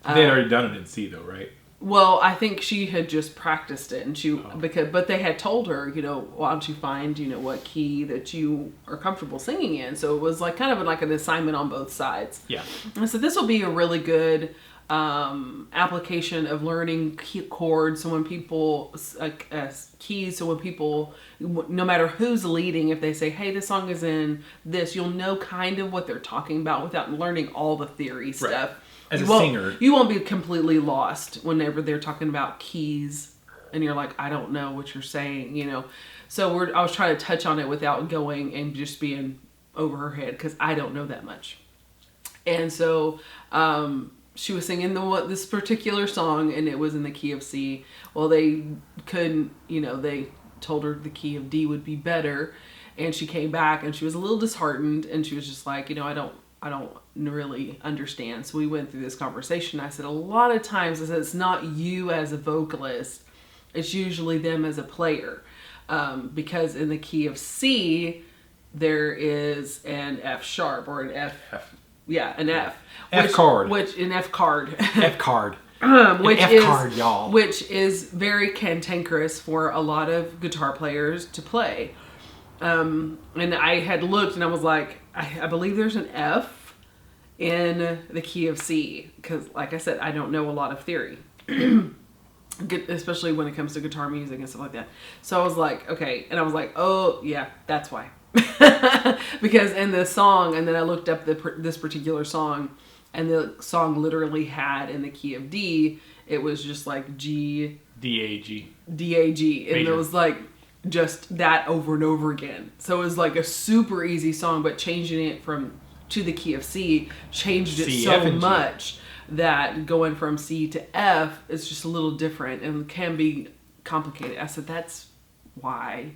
They had already done it in C, though, right? Well, I think she had just practiced it, and but they had told her, why don't you find, what key that you are comfortable singing in. So it was like kind of like an assignment on both sides. Yeah. And so this will be a really good application of learning chords. So when people keys, so when people, no matter who's leading, if they say, "Hey, this song is in this," you'll know kind of what they're talking about without learning all the theory stuff. As a singer, you won't be completely lost whenever they're talking about keys, and you're like, "I don't know what you're saying," So I was trying to touch on it without going and just being over her head because I don't know that much. And so she was singing this particular song, and it was in the key of C. Well, they couldn't, they told her the key of D would be better, and she came back and she was a little disheartened, and she was just like, I don't really understand. So we went through this conversation. I said, a lot of times, it's not you as a vocalist, it's usually them as a player, because in the key of C there is an F sharp or an F. Yeah, an F. F card. An F card. F card. Which is very cantankerous for a lot of guitar players to play. And I had looked and I was like, I believe there's an F in the key of C. Because, like I said, I don't know a lot of theory. Especially when it comes to guitar music and stuff like that. So I was like, okay. And I was like, oh, yeah, that's why. Because in the song, and then I looked up this particular song, and the song literally had in the key of D, it was just like G, D-A-G. D-A-G. And it was like just that over and over again. So it was like a super easy song, but changing it to the key of C changed it so much that going from C to F is just a little different and can be complicated. I said, that's why.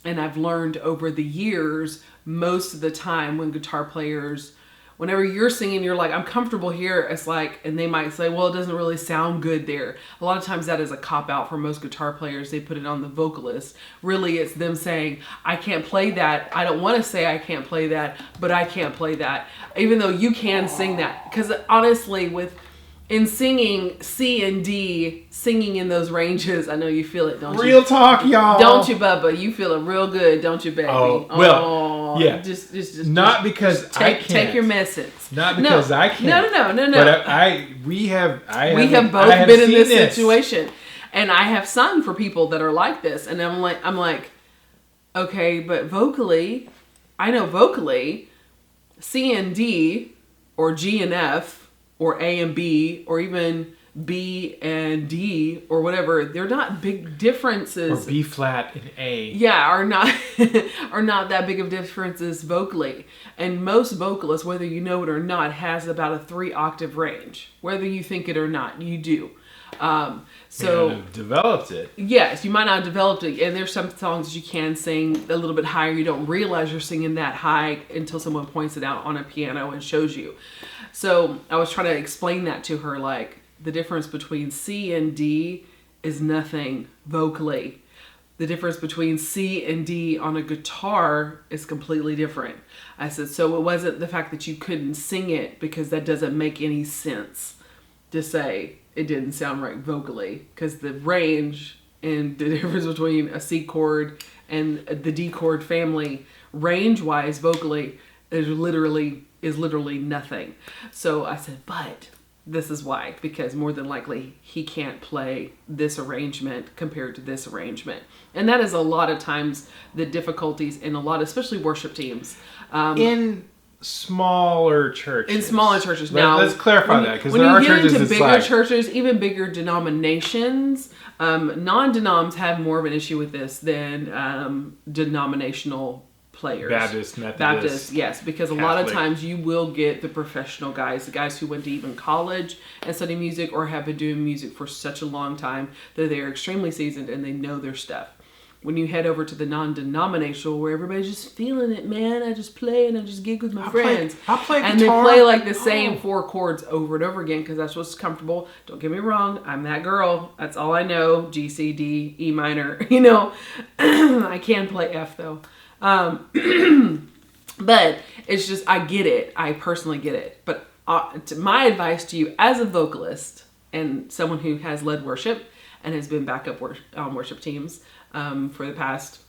And I've learned over the years, most of the time when guitar players, whenever you're singing, you're like, I'm comfortable here. It's like, and they might say, well, it doesn't really sound good there. A lot of times that is a cop out for most guitar players. They put it on the vocalist. Really, it's them saying, I can't play that. I don't want to say I can't play that, but I can't play that. Even though you can sing that. Because honestly, in singing C and D, singing in those ranges, I know you feel it, don't you? Real talk, y'all. Don't you, Bubba? You feel it real good, don't you, baby? Oh, well, yeah. Just not because I can't. Take your medicines. Not because I can't. No. But we have both been in this situation, and I have sung for people that are like this, and I'm like, okay, but vocally, I know vocally, C and D, or G and F, or A and B, or even B and D, or whatever, they're not big differences. Or B flat and A. Yeah, are not that big of differences vocally. And most vocalists, whether you know it or not, has about a 3-octave range. Whether you think it or not, you do. So you developed it. Yes, you might not have developed it, and there's some songs you can sing a little bit higher. You don't realize you're singing that high until someone points it out on a piano and shows you. So I was trying to explain that to her, like the difference between C and D is nothing vocally. The difference between C and D on a guitar is completely different. I said, so it wasn't the fact that you couldn't sing it, because that doesn't make any sense to say it didn't sound right vocally, because the range and the difference between a C chord and the D chord family, range-wise vocally, is literally nothing. So I said, but this is why, because more than likely he can't play this arrangement compared to this arrangement. And that is a lot of times the difficulties in a lot, especially worship teams. In smaller churches. In smaller churches. Now, let's clarify that, because there are churches when you get into bigger like churches, even bigger denominations, non-denoms have more of an issue with this than denominational players. Baptist, Methodist. Yes, because Catholic. a lot of times you will get the professional guys, the guys who went to even college and study music, or have been doing music for such a long time that they're extremely seasoned and they know their stuff. When you head over to the non-denominational, where everybody's just feeling it, man, I just play and I just gig with my friends. I'll play and guitar. they play like the same 4 chords over and over again, because that's what's comfortable. Don't get me wrong, I'm that girl. That's all I know. G, C, D, E minor. You know, I can play F though. But it's just, I get it. I personally get it. But my advice to you as a vocalist and someone who has led worship and has been backup worship teams for the past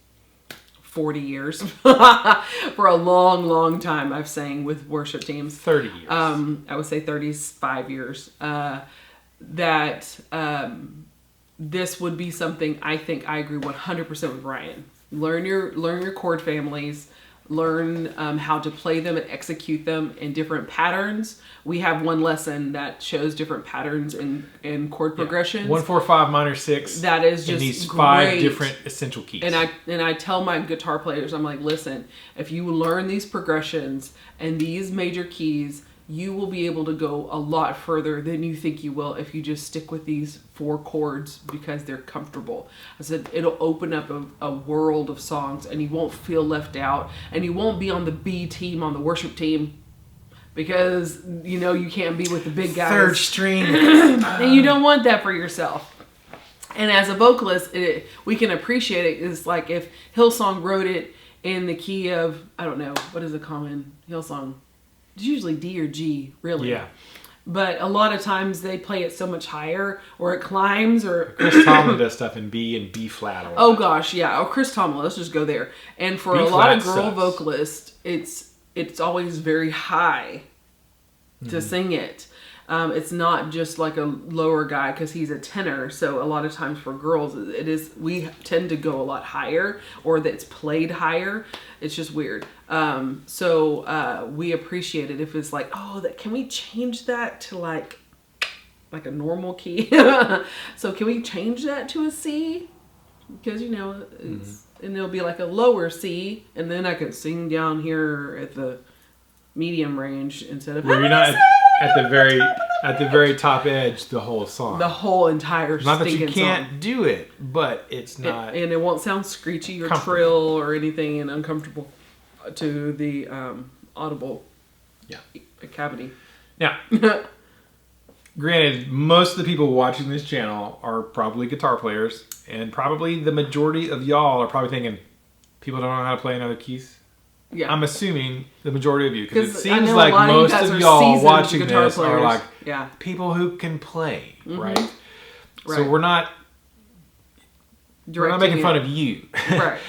40 years, for a long, long time, I've sang with worship teams. 30 years. I would say 35 years. This would be something, I think I agree 100% with Ryan. Learn your chord families. Learn how to play them and execute them in different patterns. We have one lesson that shows different patterns in chord progressions. 1, 4, 5 minor 6. That is just in these great. 5 different essential keys. And I tell my guitar players, I'm like, listen, if you learn these progressions and these major keys, you will be able to go a lot further than you think you will if you just stick with these 4 chords because they're comfortable. I said, it'll open up a world of songs, and you won't feel left out, and you won't be on the B team on the worship team because, you know, you can't be with the big guys. 3rd string. And you don't want that for yourself. And as a vocalist, we can appreciate it. It's like if Hillsong wrote it in the key of, I don't know, what is a common Hillsong? It's usually D or G, really. Yeah. But a lot of times they play it so much higher, or it climbs, or... Chris Tomlin does stuff in B and B flat. Oh gosh, yeah. Oh, Chris Tomlin, let's just go there. And for a lot of girl vocalists, it's always very high to sing it. It's not just like a lower guy because he's a tenor. So a lot of times for girls, we tend to go a lot higher, or that's played higher. It's just weird. So we appreciate it if it's like, oh, can we change that to like a normal key? So can we change that to a C? Because, you know, and it'll be like a lower C, and then I can sing down here at the medium range instead of... Where you're not at the very top edge the whole song. The whole entire not that you song. can't do it, but it's not... And it won't sound screechy or trill or anything and uncomfortable to the audible cavity. Now, granted, most of the people watching this channel are probably guitar players, and probably the majority of y'all are probably thinking, people don't know how to play in other keys. Yeah. I'm assuming the majority of you, because it I seems know like most of of y'all watching guitar this players. are like Yeah. people who can play, right? So Right. we're not making fun of you. Right.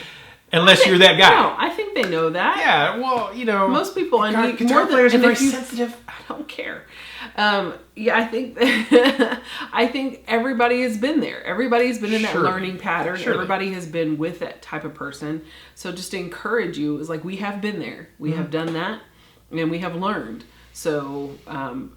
Unless you're that guy. No, I think they know that. Yeah, well, you know, Most people, and guitar players are very sensitive. I don't care. I think I think everybody has been there. Everybody's been in that learning pattern. Surely. Everybody has been with that type of person. So just to encourage you is like, we have been there. We have done that, and we have learned. So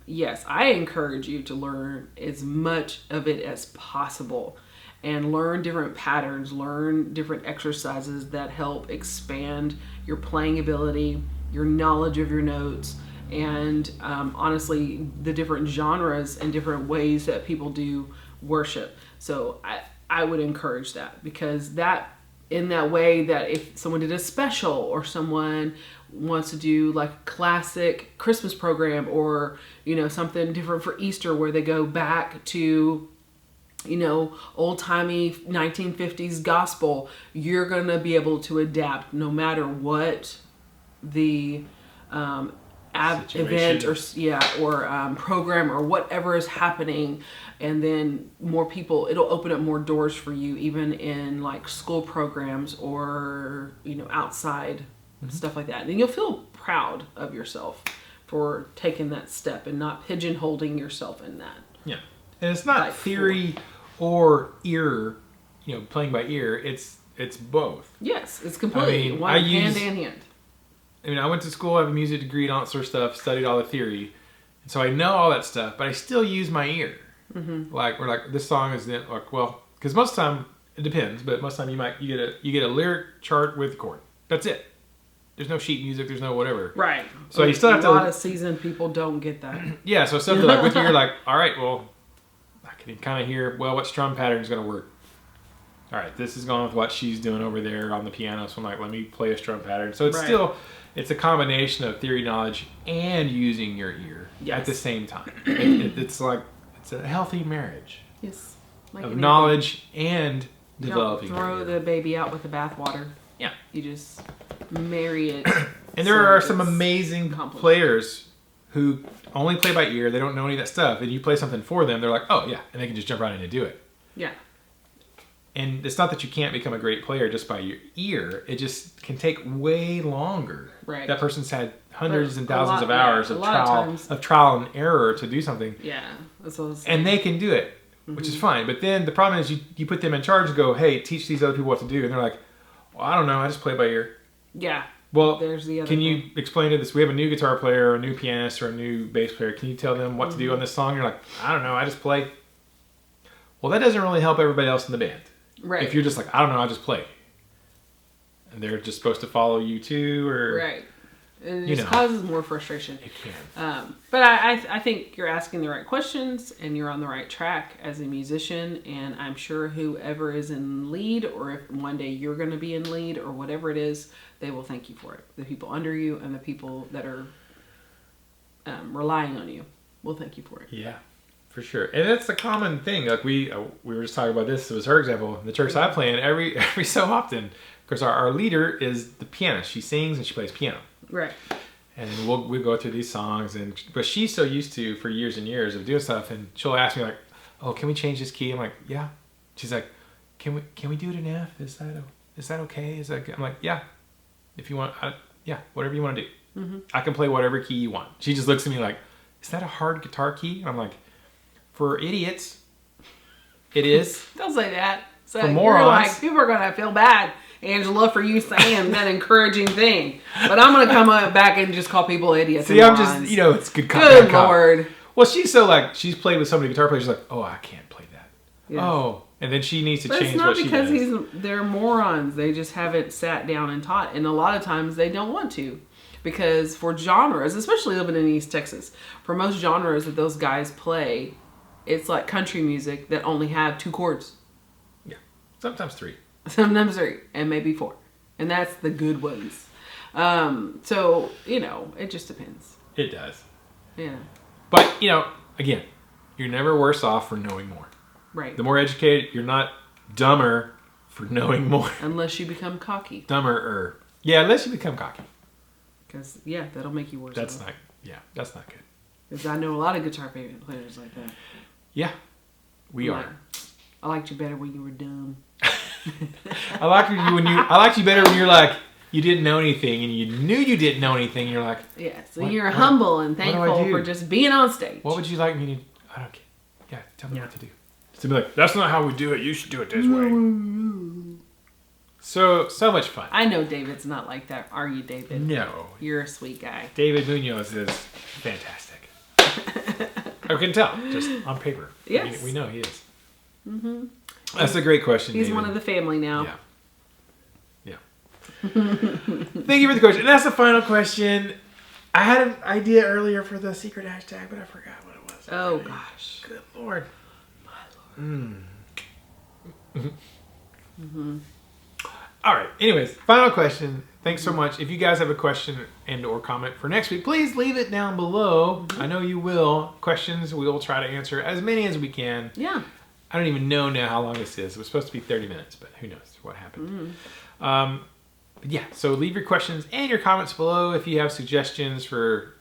yes, I encourage you to learn as much of it as possible. And learn different patterns, learn different exercises that help expand your playing ability, your knowledge of your notes, and honestly, the different genres and different ways that people do worship. So I would encourage that, because that, in that way, that if someone did a special or someone wants to do like a classic Christmas program, or, you know, something different for Easter where they go back to, you know, old-timey 1950s gospel, you're going to be able to adapt no matter what the event or program or whatever is happening. And then more people, it'll open up more doors for you, even in like school programs or, you know, outside stuff like that. And you'll feel proud of yourself for taking that step and not pigeonholing yourself in that. Yeah. And it's not theory or ear, you know, playing by ear. It's both. Yes, it's completely hand in hand. I mean, I went to school, I have a music degree and all that sort of stuff, studied all the theory. And so I know all that stuff, but I still use my ear. Like, we're like, this song is like, well, because most of the time, it depends, but most of the time you get a lyric chart with the chord. That's it. There's no sheet music, there's no whatever. Right. So you still have to... A lot of seasoned people don't get that. Yeah, so something like with your ear, like, all right, well, I can kind of hear, well, what strum pattern is going to work? All right, this is going with what she's doing over there on the piano, so I'm like, let me play a strum pattern. So it's still, it's a combination of theory knowledge and using your ear at the same time. It's like, it's a healthy marriage. Yes. Like of knowledge and developing. Don't throw the baby out with the bathwater. Yeah. You just marry it. And there are some amazing players who only play by ear. They don't know any of that stuff. And you play something for them, they're like, oh, yeah. And they can just jump right in and do it. Yeah. And it's not that you can't become a great player just by your ear. It just can take way longer. Right. That person's had hundreds and thousands of hours of trial and error to do something. Yeah. That's what I was saying. And they can do it, which is fine. But then the problem is you put them in charge and go, hey, teach these other people what to do. And they're like, well, I don't know. I just play by ear. Yeah. Well, there's the other can you explain to this? We have a new guitar player, or a new pianist, or a new bass player. Can you tell them what to do on this song? You're like, I don't know. I just play. Well, that doesn't really help everybody else in the band. Right. If you're just like, I don't know, I just play. And they're just supposed to follow you too, or... Right. It just causes more frustration. It can. But I think you're asking the right questions, and you're on the right track as a musician. And I'm sure whoever is in lead, or if one day you're going to be in lead, or whatever it is, they will thank you for it. The people under you and the people that are relying on you will thank you for it. Yeah, for sure. And it's a common thing. Like we were just talking about this. It was her example. The church I play in, every so often, because our leader is the pianist. She sings and she plays piano. Right. And we'll go through these songs, but she's so used to, for years and years, of doing stuff, and she'll ask me like, "Oh, can we change this key?" I'm like, "Yeah." She's like, "Can we do it in F? Is that okay?" I'm like, "Yeah, if you want, yeah, whatever you want to do. I can play whatever key you want." She just looks at me like, "Is that a hard guitar key?" And I'm like, "For idiots, it is." Don't say that. So for morons, like, people are gonna feel bad, Angela, for you saying that encouraging thing. But I'm going to come back and just call people idiots. See, I'm just, it's good cop. Good Lord. Well, she's so like, she's played with so many guitar players, she's like, oh, I can't play that. Yes. Oh, and then she needs to change what she does. It's not because they're morons. They just haven't sat down and taught. And a lot of times they don't want to. Because for genres, especially living in East Texas, for most genres that those guys play, it's like country music that only have 2 chords. Yeah. Sometimes 3. Sometimes 3, and maybe 4. And that's the good ones. So, it just depends. It does. Yeah. But, again, you're never worse off for knowing more. Right. The more educated, you're not dumber for knowing more. Unless you become cocky. Dumber-er. Yeah, unless you become cocky. Because, that'll make you worse that's not good. Because I know a lot of guitar players like that. Yeah, we are. I liked you better when you were dumb. I liked you better when you're like, you didn't know anything, and you knew you didn't know anything, and you're like... Yeah, so you're humble and thankful for just being on stage. What would you like me to... I don't care. Yeah, tell me what to do. To be like, that's not how we do it, you should do it this way. So much fun. I know David's not like that, are you, David? No. You're a sweet guy. David Munoz is fantastic. I can tell, just on paper. Yes. We know he is. Mm-hmm. That's a great question, He's David. one of the family now. Yeah. Thank you for the question. And that's the final question. I had an idea earlier for the secret hashtag, but I forgot what it was. Oh, gosh. Good Lord. My Lord. All right. Anyways, final question. Thanks so much. If you guys have a question and or comment for next week, please leave it down below. I know you will. Questions, we will try to answer as many as we can. Yeah. I don't even know now how long this is. It was supposed to be 30 minutes, but who knows what happened. But yeah, so leave your questions and your comments below if you have suggestions for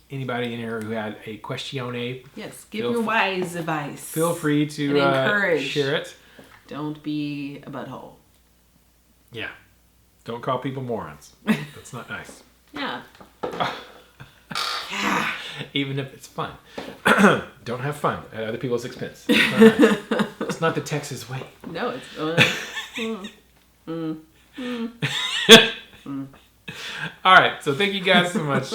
anybody in here who had a questione. Yes, give your wise advice. Feel free to encourage. Share it. Don't be a butthole. Yeah. Don't call people morons. That's not nice. Yeah. Even if it's fun. Don't have fun at other people's expense. It's not nice. It's not the Texas way. No, it's... All right, so thank you guys so much.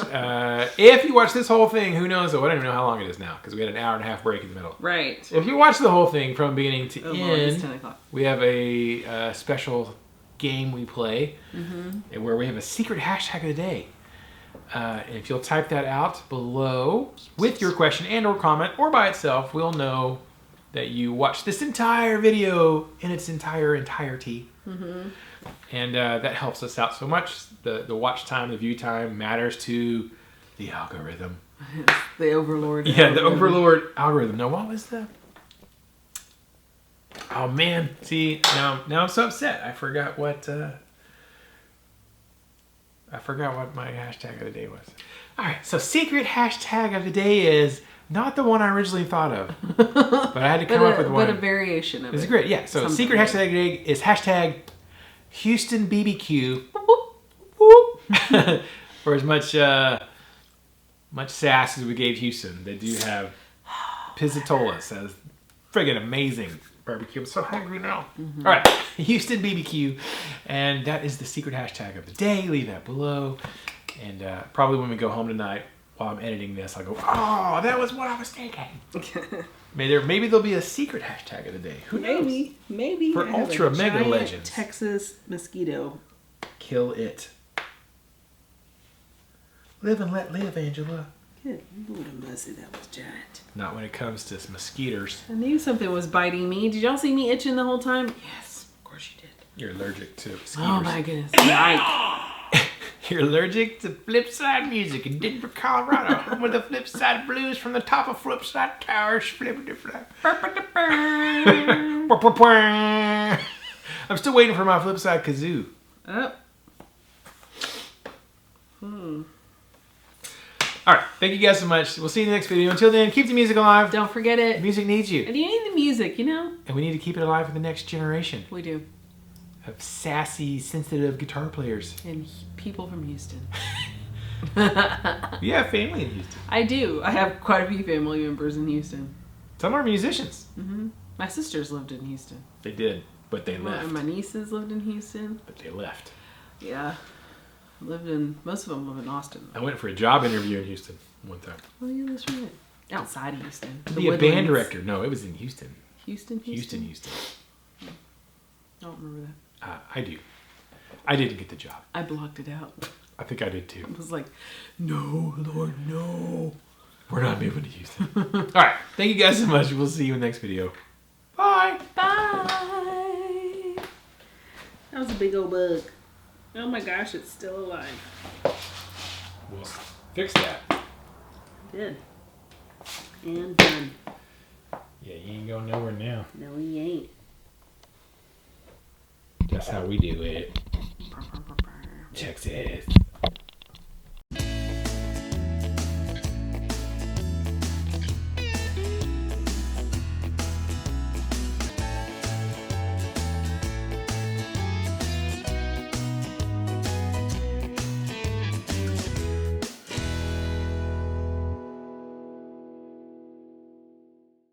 If you watch this whole thing, who knows? I don't even know how long it is now because we had an hour and a half break in the middle. Right. If you watch the whole thing from beginning to Lord, it's 10 end, o'clock. we have a special game we play and where we have a secret hashtag of the day. And if you'll type that out below with your question and or comment or by itself, we'll know that you watched this entire video in its entirety. And that helps us out so much. The watch time, the view time matters to the algorithm. The overlord. Yeah, the overlord algorithm. Now, what was the... Oh, man. See, now I'm so upset. I forgot what my hashtag of the day was. All right, so secret hashtag of the day is not the one I originally thought of. But I had to come up with one. But a variation of it. It's great, yeah. So secret hashtag of the day is hashtag Houston BBQ. For as much sass as we gave Houston, they do have Pizzatolas as friggin' amazing barbecue. I'm so hungry now. All right, Houston BBQ, and that is the secret hashtag of the day. Leave that below, and probably when we go home tonight, while I'm editing this, I'll go, oh, that was what I was thinking. Maybe there'll be a secret hashtag of the day. Who knows? Maybe. For ultra mega legends. Texas mosquito. Kill it. Live and let live, Angela. Good. What a mussy that was giant. Not when it comes to mosquitoes. I knew something was biting me. Did y'all see me itching the whole time? Yes, of course you did. You're allergic to mosquitoes. Oh my goodness. Yikes. You're allergic to Flipside music in Denver, Colorado. Home with the Flipside blues from the top of Flipside Towers. I'm still waiting for my Flipside kazoo. Oh. All right. Thank you guys so much. We'll see you in the next video. Until then, keep the music alive. Don't forget it. Music needs you. And you need the music, you know? And we need to keep it alive for the next generation We do. of sassy, sensitive guitar players. And people from Houston. You have family in Houston. I do. I have quite a few family members in Houston. Some are musicians. My sisters lived in Houston. They did, but they left. And my nieces lived in Houston. But they left. Yeah. Most of them live in Austin. I went for a job interview in Houston one time. Oh, yeah, that's right. Outside of Houston. To be a band director. No, it was in Houston. Houston. Houston. I don't remember that. I do. I didn't get the job. I blocked it out. I think I did too. I was like, no, Lord, no. We're not moving to Houston. All right. Thank you guys so much. We'll see you in the next video. Bye. Bye. That was a big old bug. Oh my gosh, it's still alive. We'll fix that. Did. And done. Yeah, you ain't going nowhere now. No, he ain't. That's how we do it. Texas.